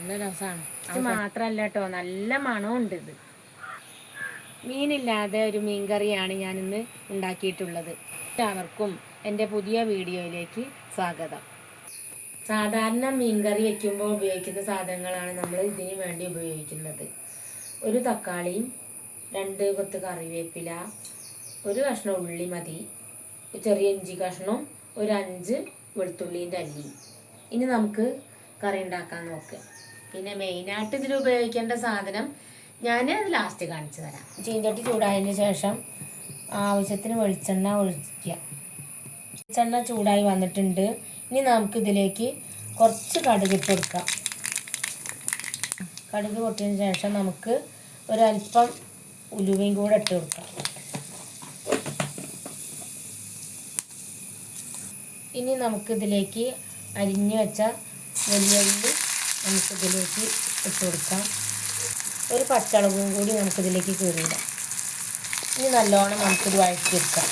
നല്ല രസമാണ്. ഇത് മാത്രമല്ല കേട്ടോ, നല്ല മണമുണ്ട്. ഇത് മീനില്ലാതെ ഒരു മീൻകറിയാണ് ഞാനിന്ന് ഉണ്ടാക്കിയിട്ടുള്ളത്. എല്ലാവർക്കും എൻ്റെ പുതിയ വീഡിയോയിലേക്ക് സ്വാഗതം. സാധാരണ മീൻകറി വയ്ക്കുമ്പോൾ ഉപയോഗിക്കുന്ന സാധനങ്ങളാണ് നമ്മൾ ഇതിന് വേണ്ടി ഉപയോഗിക്കുന്നത്. ഒരു തക്കാളിയും 2 കൊത്ത് കറിവേപ്പില, ഒരു കഷ്ണം ഉള്ളി മതി, ചെറിയ ഇഞ്ചി കഷ്ണം, ഒരു 5 വെളുത്തുള്ളീൻ്റെ അല്ലി. ഇനി നമുക്ക് കറി ഉണ്ടാക്കാൻ നോക്കുക. പിന്നെ മെയിനായിട്ട് ഇതിൽ ഉപയോഗിക്കേണ്ട സാധനം ഞാൻ അത് ലാസ്റ്റ് കാണിച്ചു തരാം. ചീഞ്ചട്ടി ചൂടായതിന് ശേഷം ആവശ്യത്തിന് വെളിച്ചെണ്ണ ഒഴിക്കുക. വെളിച്ചെണ്ണ ചൂടായി വന്നിട്ടുണ്ട്. ഇനി നമുക്ക് ഇതിലേക്ക് കുറച്ച് കടുക് ഇട്ട് കൊടുക്കാം. കടുക് പൊട്ടിയതിന് ശേഷം നമുക്ക് ഒരല്പം ഉലുവയും കൂടെ ഇട്ട് കൊടുക്കാം. ഇനി നമുക്കിതിലേക്ക് അരിഞ്ഞു വെച്ച വലിയ ഉള്ളി നമുക്കിതിലേക്ക് ഇട്ട് കൊടുക്കാം. ഒരു പച്ചമുളകും കൂടി നമുക്കിതിലേക്ക് കീറിയിടാം. ഇനി നല്ലോണം നമുക്കിത് വഴറ്റിയെടുക്കാം.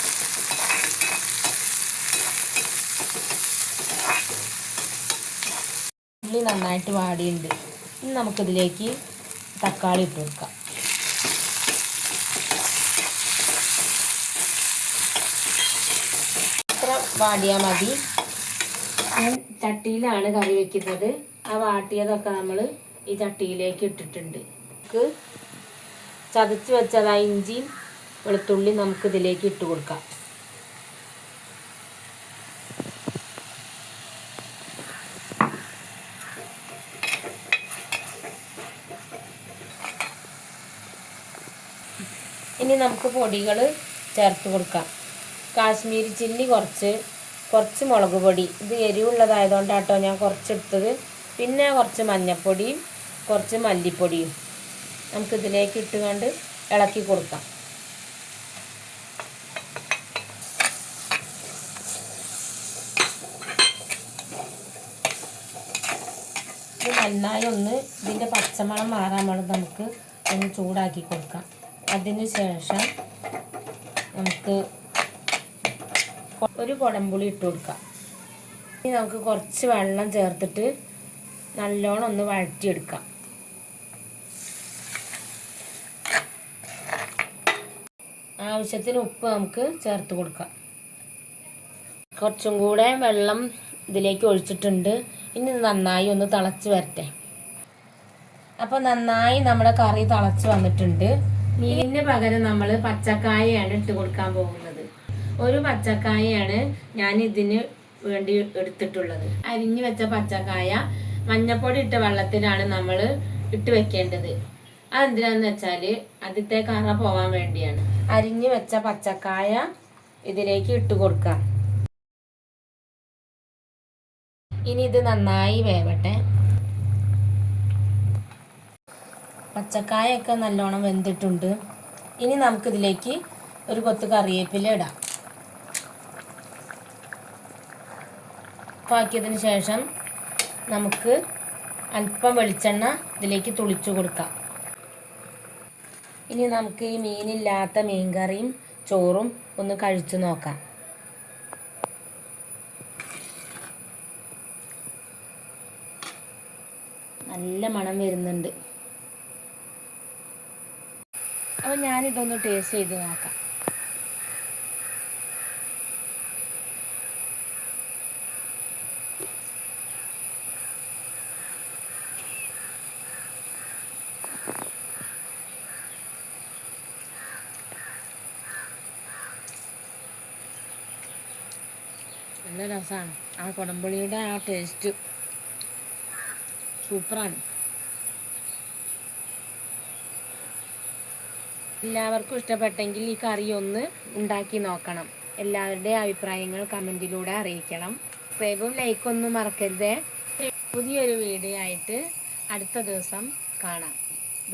ഉള്ളി നന്നായിട്ട് വാടിയുണ്ട്. ഇനി നമുക്കിതിലേക്ക് തക്കാളി ഇട്ട് കൊടുക്കാം. ഇത്ര വാടിയാൽ മതി. ഞാൻ ചട്ടിയിലാണ് കറി വെക്കുന്നത്. ആ വാട്ടിയതൊക്കെ നമ്മൾ ഈ ചട്ടിയിലേക്ക് ഇട്ടിട്ടുണ്ട്. നമുക്ക് ചതച്ച് വെച്ചതാ ഇഞ്ചിയും വെളുത്തുള്ളി നമുക്കിതിലേക്ക് ഇട്ട് കൊടുക്കാം. ഇനി നമുക്ക് പൊടികൾ ചേർത്ത് കൊടുക്കാം. കാശ്മീരി ചില്ലി കുറച്ച് മുളക് പൊടി. ഇത് എരിവുള്ളതായതുകൊണ്ടാട്ടോ ഞാൻ കുറച്ചെടുത്തത്. പിന്നെ കുറച്ച് മഞ്ഞൾപ്പൊടിയും കുറച്ച് മല്ലിപ്പൊടിയും നമുക്കിതിലേക്ക് ഇട്ടുകൊണ്ട് ഇളക്കി കൊടുക്കാം. ഇത് നന്നായി ഇതിൻ്റെ പച്ചമണം മാറാൻ വേണ്ടി നമുക്ക് ഒന്ന് ചൂടാക്കി കൊടുക്കാം. അതിന് ശേഷം നമുക്ക് ഒരു കുടംപുളി ഇട്ട് കൊടുക്കാം. ഇനി നമുക്ക് കുറച്ച് വെള്ളം ചേർത്തിട്ട് നല്ലോണം ഒന്ന് വഴറ്റിയെടുക്കാം. ആവശ്യത്തിന് ഉപ്പ് നമുക്ക് ചേർത്ത് കൊടുക്കാം. കുറച്ചും കൂടെ വെള്ളം ഇതിലേക്ക് ഒഴിച്ചിട്ടുണ്ട്. ഇനി നന്നായി ഒന്ന് തിളച്ച് വരട്ടെ. അപ്പോൾ നന്നായി നമ്മുടെ കറി തിളച്ച് വന്നിട്ടുണ്ട്. മീനിന് പകരം നമ്മൾ പച്ചക്കായയാണ് ഇട്ട് കൊടുക്കാൻ പോകുന്നത്. ഒരു പച്ചക്കായയാണ് ഞാൻ ഇതിന് വേണ്ടി എടുത്തിട്ടുള്ളത്. അരിഞ്ഞു വെച്ച പച്ചക്കായ മഞ്ഞപ്പൊടി ഇട്ട വെള്ളത്തിലാണ് നമ്മൾ ഇട്ട് വെക്കേണ്ടത്. അതെന്തിനാന്ന് വെച്ചാൽ ആദ്യത്തെ കറ പോവാൻ വേണ്ടിയാണ്. അരിഞ്ഞു വെച്ച പച്ചക്കായ ഇതിലേക്ക് ഇട്ട് കൊടുക്കാം. ഇനി ഇത് നന്നായി വേവട്ടെ. പച്ചക്കായൊക്കെ നല്ലോണം വെന്തിട്ടുണ്ട്. ഇനി നമുക്കിതിലേക്ക് ഒരു കൊത്ത് കറിവേപ്പില ഇടാം. ആക്കിയതിന് ശേഷം നമുക്ക് അല്പം വെളിച്ചെണ്ണ ഇതിലേക്ക് തുളിച്ചു കൊടുക്കാം. ഇനി നമുക്ക് ഈ മീനില്ലാത്ത മീൻകറിയും ചോറും ഒന്ന് കഴിച്ചു നോക്കാം. നല്ല മണം വരുന്നുണ്ട്. അപ്പോൾ ഞാനിതൊന്ന് ടേസ്റ്റ് ചെയ്ത് നോക്കാം. നല്ല രസമാണ്. ആ കുടംപുളിയുടെ ആ ടേസ്റ്റ് സൂപ്പറാണ്. എല്ലാവർക്കും ഇഷ്ടപ്പെട്ടെങ്കിൽ ഈ കറി ഒന്ന് ഉണ്ടാക്കി നോക്കണം. എല്ലാവരുടെയും അഭിപ്രായങ്ങൾ കമൻറ്റിലൂടെ അറിയിക്കണം. സബ്സ്ക്രൈബും ലൈക്കൊന്നും മറക്കരുതേ. പുതിയൊരു വീഡിയോ ആയിട്ട് അടുത്ത ദിവസം കാണാം.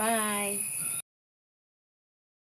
ബൈ.